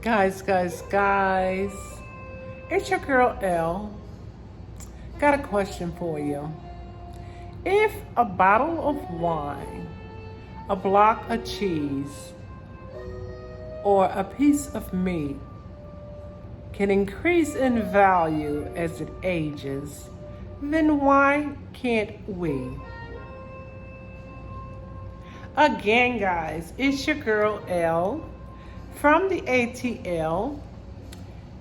Guys, it's your girl L. Got a question for you. If a bottle of wine, a block of cheese, or a piece of meat can increase in value as it ages, then why can't we? Again, guys, it's your girl L from the ATL.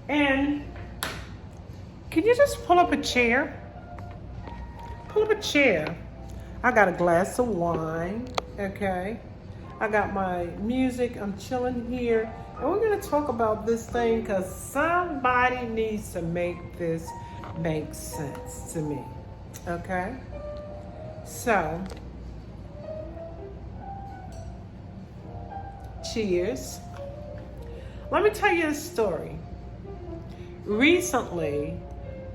And can you just pull up a chair? Pull up a chair. I got a glass of wine, okay? I got my music, I'm chilling here. And we're gonna talk about this thing because somebody needs to make this make sense to me, okay? So, cheers. Let me tell you a story. Recently,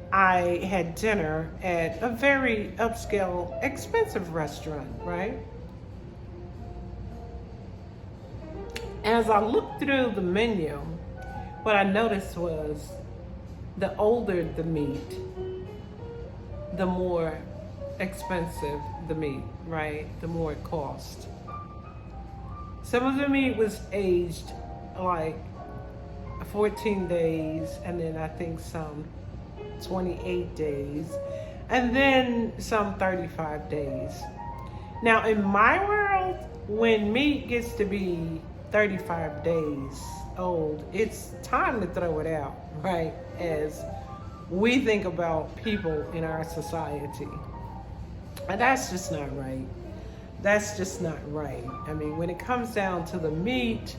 I had dinner at a very upscale, expensive restaurant, right? As I looked through the menu, what I noticed was the older the meat, the more expensive the meat, right? The more it cost. Some of the meat was aged like 14 days, and then I think some 28 days, and then some 35 days. Now, in my world, when meat gets to be 35 days old, it's time to throw it out, right? As we think about people in our society. And that's just not right. That's just not right. I mean, when it comes down to the meat,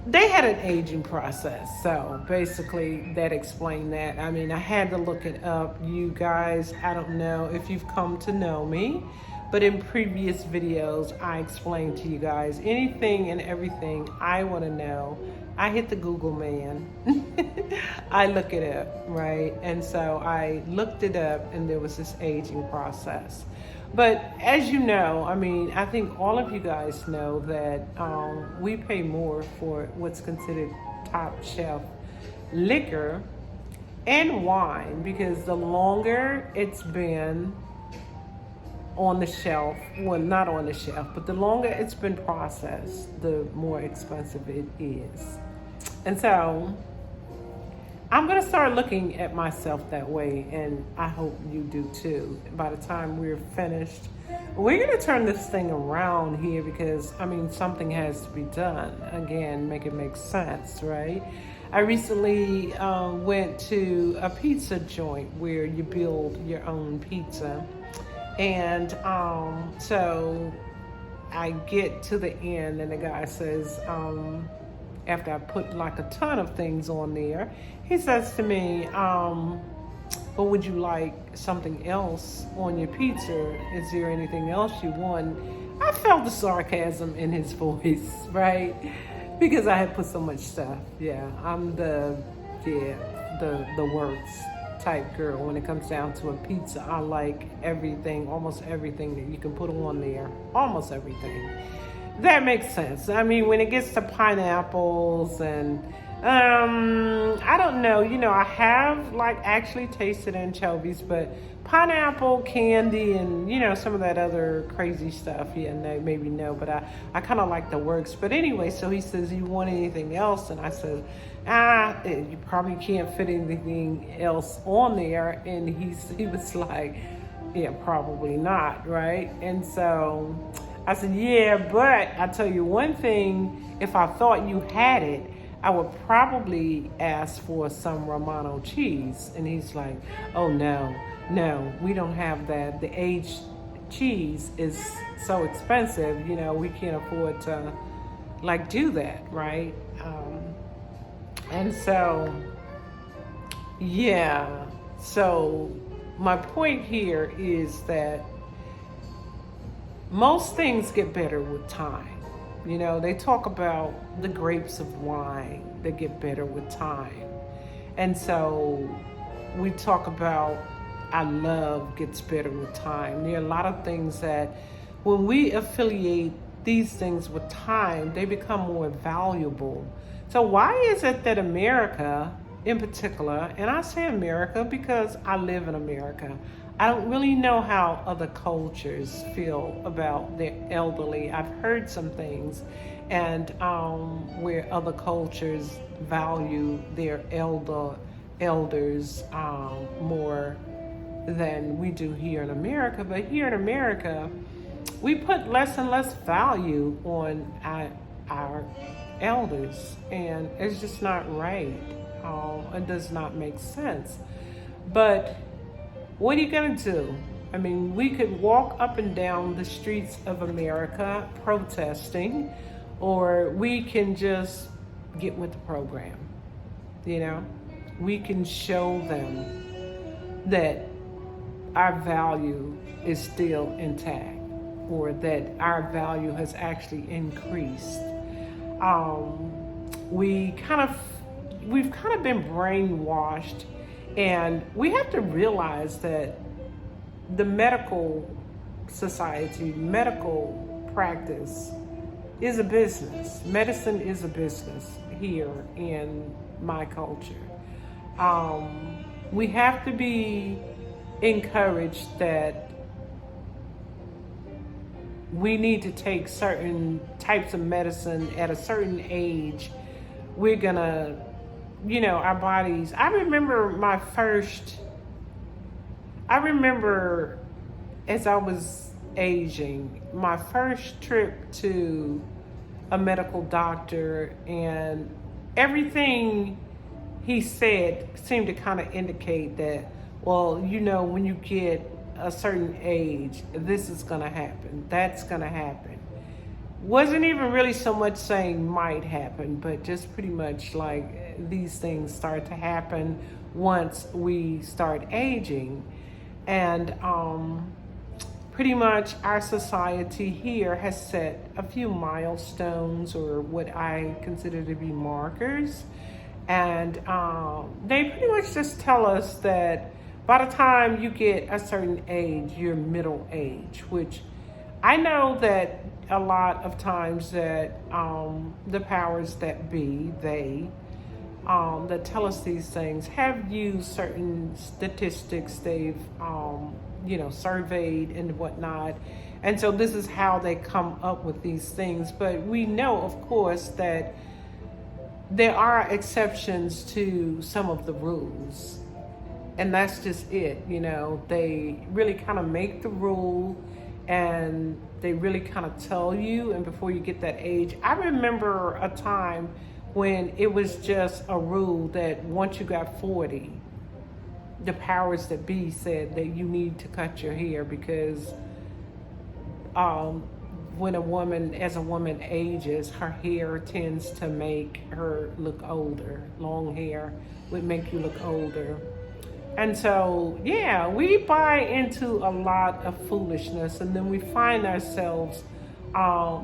they had an aging process. So basically that explained that. I mean, I had to look it up. You guys, I don't know if you've come to know me, but in previous videos, I explained to you guys anything and everything I want to know. I hit the Google man. I look it up, right? And so I looked it up and there was this aging process. But as you know, I mean, I think all of you guys know that we pay more for what's considered top shelf liquor and wine because the longer it's been on the shelf, well, not on the shelf, but the longer it's been processed, the more expensive it is. And so I'm going to start looking at myself that way, and I hope you do too. By the time we're finished, we're going to turn this thing around here because, I mean, something has to be done. Again, make it make sense, right? I recently went to a pizza joint where you build your own pizza. And so I get to the end and the guy says, after I put like a ton of things on there, he says to me, well, would you like something else on your pizza? Is there anything else you want? I felt the sarcasm in his voice, right? Because I had put so much stuff. Yeah, I'm the works type girl when it comes down to a pizza. I like everything, almost everything that you can put on there, almost everything. That makes sense. I mean, when it gets to pineapples and I don't know, I have like actually tasted anchovies, but pineapple candy and some of that other crazy stuff, no, maybe no, but I kind of like the works. But anyway, so he says, you want anything else? And I said, you probably can't fit anything else on there. And he was like, yeah, probably not, right? And so I said, yeah, but I tell you one thing, if I thought you had it, I would probably ask for some Romano cheese. And he's like, oh no, we don't have that. The aged cheese is so expensive, we can't afford to like do that, right? And so, yeah, so my point here is that most things get better with time. They talk about the grapes of wine that get better with time. And so we talk about our love gets better with time. There are a lot of things that when we affiliate these things with time, they become more valuable. So why is it that America in particular, and I say America because I live in America, I don't really know how other cultures feel about their elderly. I've heard some things, and where other cultures value their elders more than we do here in America. But here in America, we put less and less value on our elders, and it's just not right. It does not make sense. But what are you going to do? I mean, we could walk up and down the streets of America protesting, or we can just get with the program. You know, we can show them that our value is still intact, or that our value has actually increased. We've kind of been brainwashed, and we have to realize that the medical society, medical practice is a business. Medicine is a business here in my culture. We have to be encouraged that we need to take certain types of medicine at a certain age. We're gonna, our bodies. I remember as I was aging, my first trip to a medical doctor, and everything he said seemed to kind of indicate that, well, when you get a certain age, this is going to happen, that's going to happen. Wasn't even really so much saying might happen, but just pretty much like these things start to happen once we start aging. And pretty much our society here has set a few milestones, or what I consider to be markers. And they pretty much just tell us that by the time you get a certain age, you're middle age, which I know that a lot of times that the powers that be, that tell us these things, have used certain statistics they've, surveyed and whatnot. And so this is how they come up with these things. But we know, of course, that there are exceptions to some of the rules. And that's just it, they really kind of make the rule, and they really kind of tell you, and before you get that age. I remember a time when it was just a rule that once you got 40, the powers that be said that you need to cut your hair, because when a woman ages, her hair tends to make her look older. Long hair would make you look older. And so, we buy into a lot of foolishness, and then we find ourselves,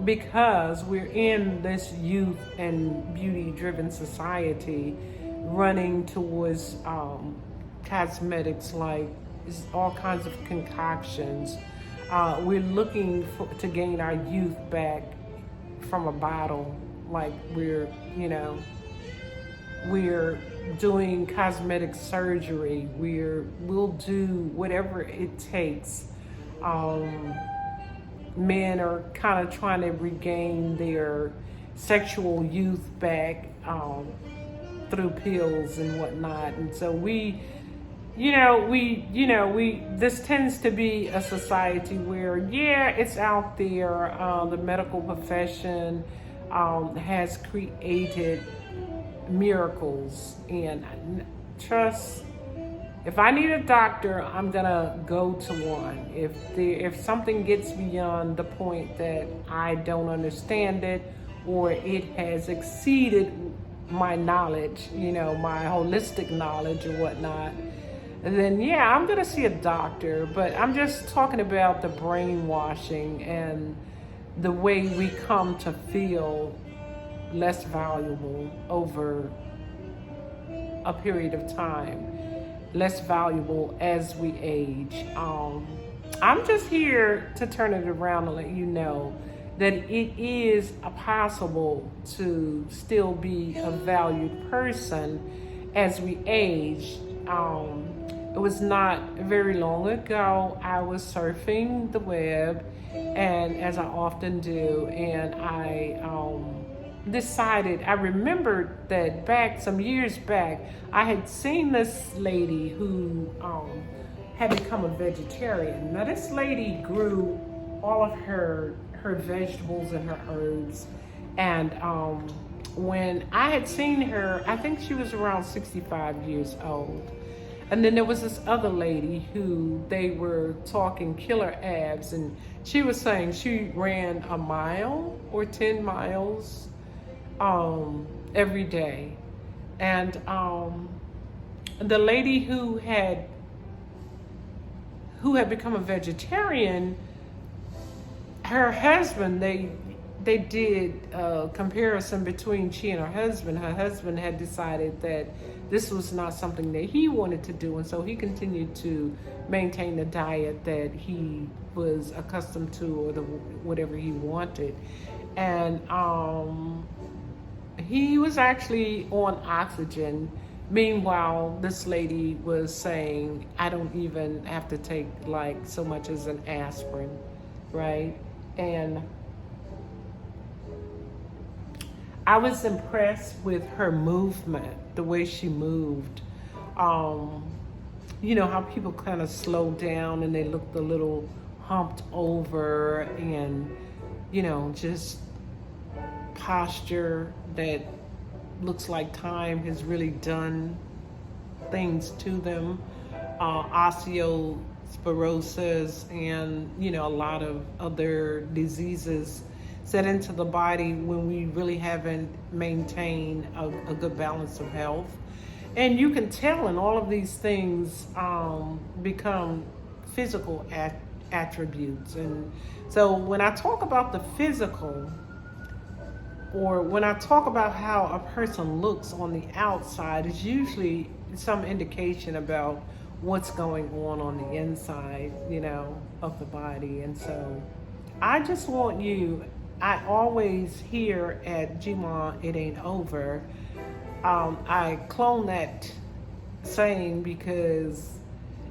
because we're in this youth and beauty-driven society, running towards cosmetics like all kinds of concoctions. We're looking to gain our youth back from a bottle, like we're doing cosmetic surgery. We'll do whatever it takes. Men are kind of trying to regain their sexual youth back through pills and whatnot. And so this tends to be a society where, it's out there. The medical profession has created miracles, and trust, if I need a doctor, I'm gonna go to one. If something gets beyond the point that I don't understand it, or it has exceeded my knowledge, my holistic knowledge or whatnot, then I'm gonna see a doctor. But I'm just talking about the brainwashing and the way we come to feel less valuable over a period of time, less valuable as we age. I'm just here to turn it around and let you know that it is possible to still be a valued person as we age. It was not very long ago, I was surfing the web, and as I often do, and I decided, I remembered that back some years back, I had seen this lady who had become a vegetarian. Now, this lady grew all of her vegetables and her herbs, and when I had seen her, I think she was around 65 years old. And then there was this other lady who they were talking killer abs, and she was saying she ran a mile or 10 miles every day. And the lady who had become a vegetarian, her husband, they did a comparison between she and her husband. Her husband had decided that this was not something that he wanted to do, and so he continued to maintain the diet that he was accustomed to, or whatever he wanted. And he was actually on oxygen. Meanwhile, this lady was saying, I don't even have to take like so much as an aspirin, right? And I was impressed with her movement, the way she moved. You know how people kind of slow down and they looked a little humped over, and, you know, just posture that looks like time has really done things to them. Osteoporosis and, you know, a lot of other diseases set into the body when we really haven't maintained a good balance of health. And you can tell, and all of these things become physical attributes. And so when I talk about the physical, or when I talk about how a person looks on the outside, it's usually some indication about what's going on the inside, you know, of the body. And so I just want you, I always hear at GMA, it ain't over. I clone that saying because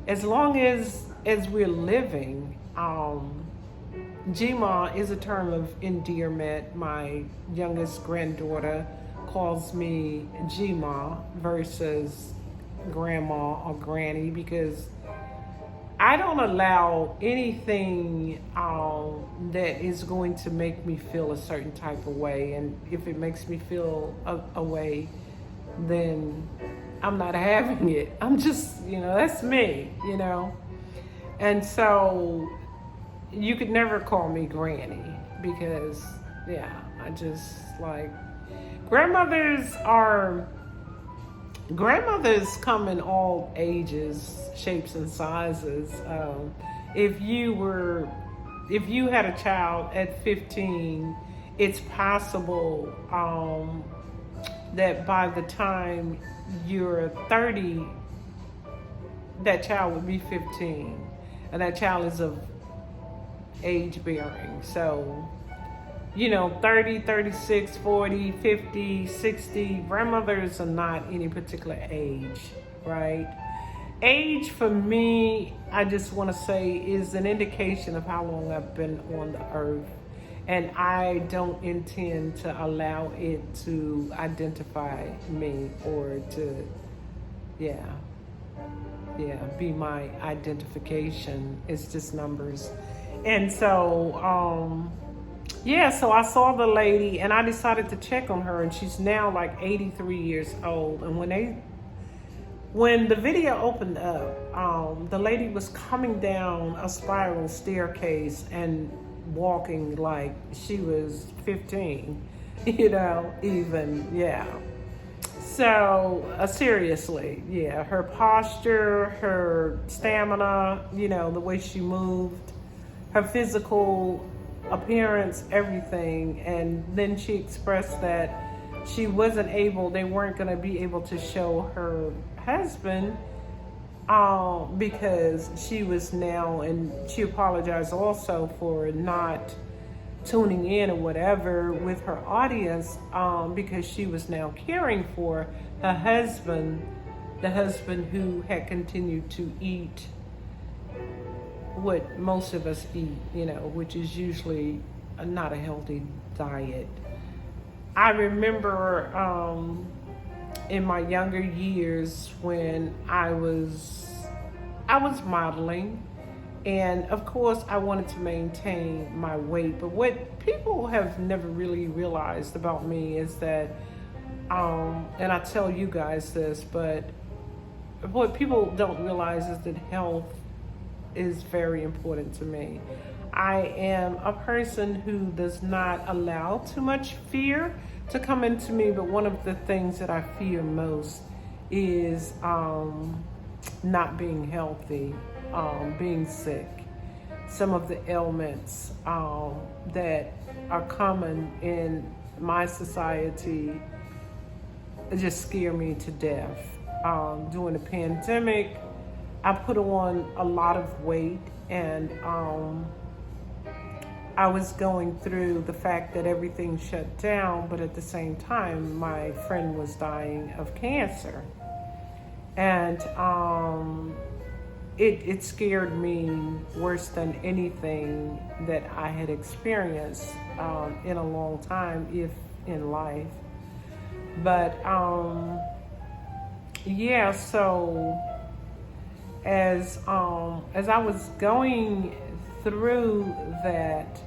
as long as we're living, GMA is a term of endearment. My youngest granddaughter calls me GMA versus grandma or granny, because I don't allow anything that is going to make me feel a certain type of way. And if it makes me feel a way, then I'm not having it. I'm just, you know, that's me, you know. And so you could never call me granny, because, yeah, I just like, grandmothers come in all ages, shapes, and sizes. If you had a child at 15, it's possible that by the time you're 30, that child would be 15, and that child is of age bearing. So, you know, 30, 36, 40, 50, 60, grandmothers are not any particular age, right? Age for me, I just want to say, is an indication of how long I've been on the earth. And I don't intend to allow it to identify me or to, be my identification. It's just numbers. And so, so I saw the lady and I decided to check on her, and she's now like 83 years old. And when the video opened up, the lady was coming down a spiral staircase and walking like she was 15, you know, even, So, seriously, her posture, her stamina, you know, the way she moved, her physical appearance, everything. And then she expressed that they weren't going to be able to show her husband because she was now, and she apologized also for not tuning in or whatever with her audience, because she was now caring for her husband, the husband who had continued to eat what most of us eat, which is usually not a healthy diet. I remember in my younger years when I was modeling, and of course I wanted to maintain my weight. But what people have never really realized about me is that, and I tell you guys this, but what people don't realize is that health is very important to me. I am a person who does not allow too much fear to come into me, but one of the things that I fear most is not being healthy, being sick. Some of the ailments that are common in my society just scare me to death. During the pandemic, I put on a lot of weight, and I was going through the fact that everything shut down, but at the same time, my friend was dying of cancer. And it scared me worse than anything that I had experienced in a long time, if in life. But yeah, so as I was going through that,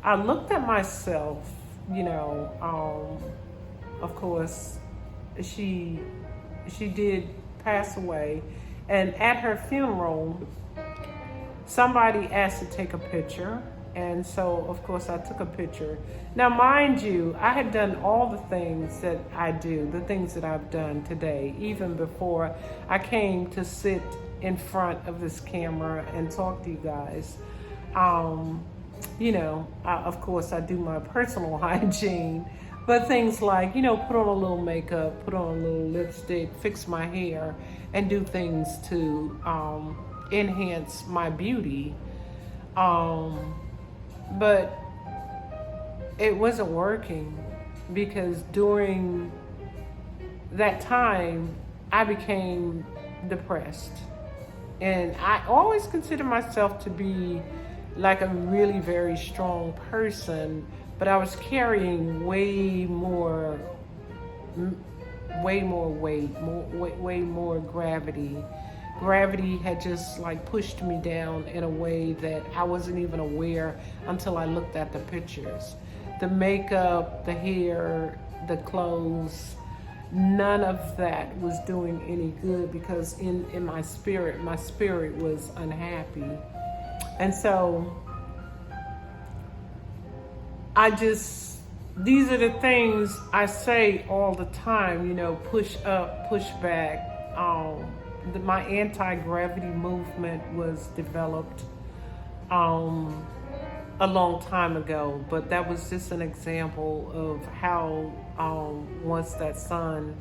I looked at myself. Of course, she did pass away, and at her funeral, somebody asked to take a picture, and so of course I took a picture. Now, mind you, I had done all the things that I do, the things that I've done today, even before I came to sit in front of this camera and talk to you guys. Of course I do my personal hygiene, but things like, put on a little makeup, put on a little lipstick, fix my hair, and do things to enhance my beauty. But it wasn't working, because during that time I became depressed. And I always consider myself to be like a really very strong person, but I was carrying way more weight, way more gravity. Gravity had just like pushed me down in a way that I wasn't even aware until I looked at the pictures. The makeup, the hair, the clothes, none of that was doing any good, because in my spirit was unhappy. And so these are the things I say all the time, push up, push back. My anti-gravity movement was developed a long time ago, but that was just an example of how once that sun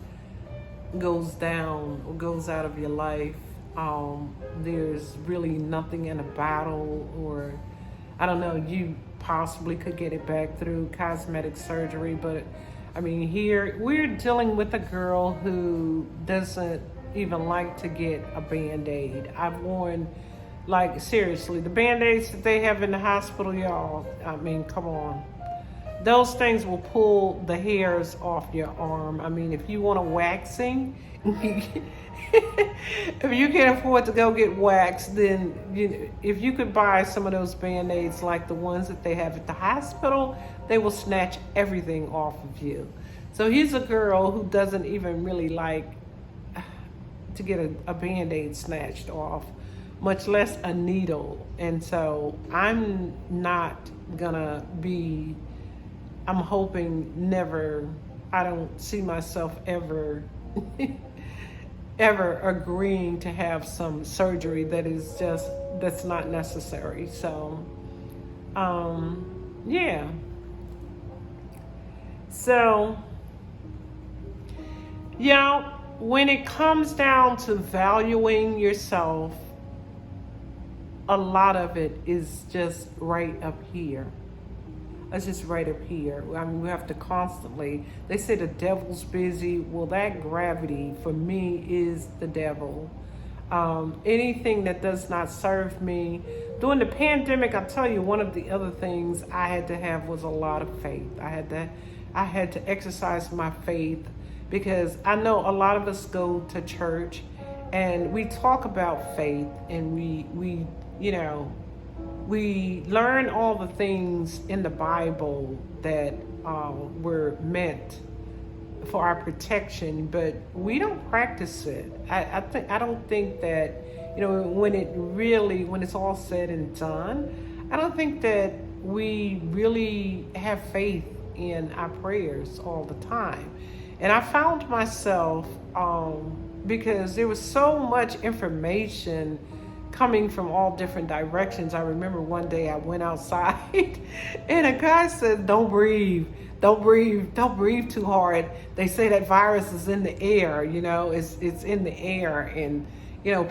goes down or goes out of your life, there's really nothing in a battle, or I don't know, you possibly could get it back through cosmetic surgery. But I mean, here we're dealing with a girl who doesn't even like to get a Band-Aid. I've worn, like, seriously, the Band-Aids that they have in the hospital, y'all, I mean, come on. Those things will pull the hairs off your arm. I mean, if you want a waxing, if you can't afford to go get waxed, then if you could buy some of those Band-Aids like the ones that they have at the hospital, they will snatch everything off of you. So here's a girl who doesn't even really like to get a Band-Aid snatched off, much less a needle. And so I'm hoping never, I don't see myself ever ever agreeing to have some surgery that's not necessary. So yeah. So when it comes down to valuing yourself, a lot of it is just right up here. It's just right up here. I mean, we have to constantly, they say the devil's busy. Well, that gravity for me is the devil. Anything that does not serve me. During the pandemic, I'll tell you, one of the other things I had to have was a lot of faith. I had to exercise my faith, because I know a lot of us go to church and we talk about faith, and we we learn all the things in the Bible that were meant for our protection, but we don't practice it. I don't think that, when it's all said and done, I don't think that we really have faith in our prayers all the time. And I found myself, because there was so much information coming from all different directions. I remember one day I went outside and a guy said, don't breathe too hard. They say that virus is in the air, it's in the air. And,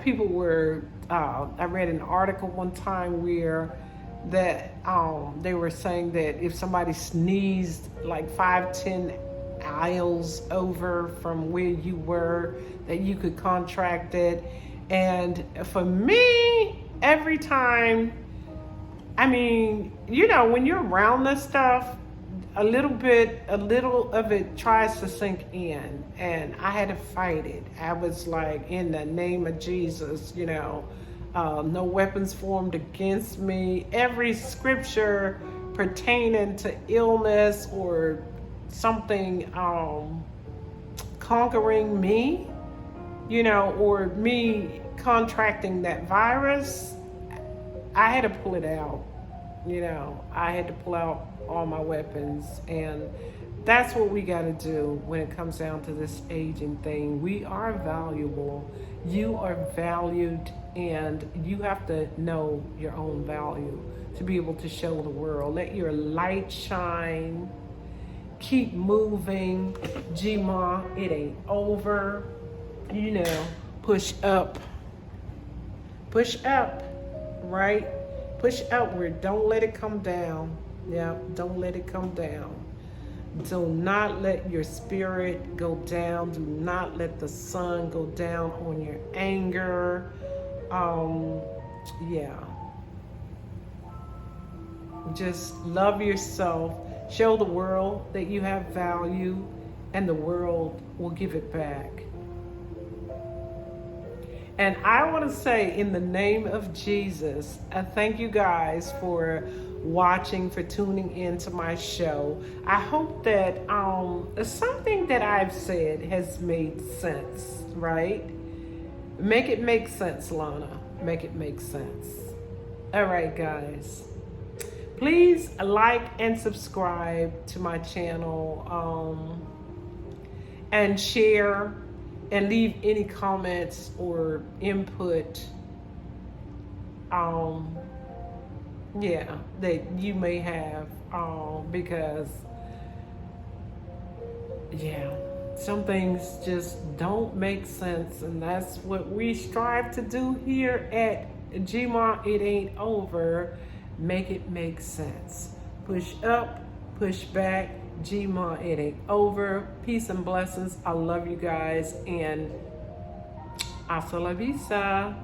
people were, I read an article one time where that they were saying that if somebody sneezed like 5-10 aisles over from where you were, that you could contract it. And for me, every time, when you're around this stuff, a little of it tries to sink in, and I had to fight it. I was like, in the name of Jesus, no weapons formed against me. Every scripture pertaining to illness or something conquering me, or me contracting that virus, I had to pull it out. I had to pull out all my weapons. And that's what we got to do when it comes down to this aging thing. We are valuable. You are valued, and you have to know your own value to be able to show the world. Let your light shine. Keep moving. G-Ma, it ain't over. Push up, right? Push upward. Don't let it come down. Yeah, don't let it come down. Do not let your spirit go down. Do not let the sun go down on your anger. Just love yourself. Show the world that you have value, and the world will give it back. And I want to say, in the name of Jesus, I thank you guys for watching, for tuning into my show. I hope that something that I've said has made sense, right? Make it make sense, Lana. Make it make sense. All right, guys. Please like and subscribe to my channel, and share, and leave any comments or input that you may have, because some things just don't make sense, and that's what we strive to do here at G-Ma It Ain't Over. Make it make sense. Push up, push back. G-Ma It Ain't Over. Peace and blessings. I love you guys, and hasta la vista.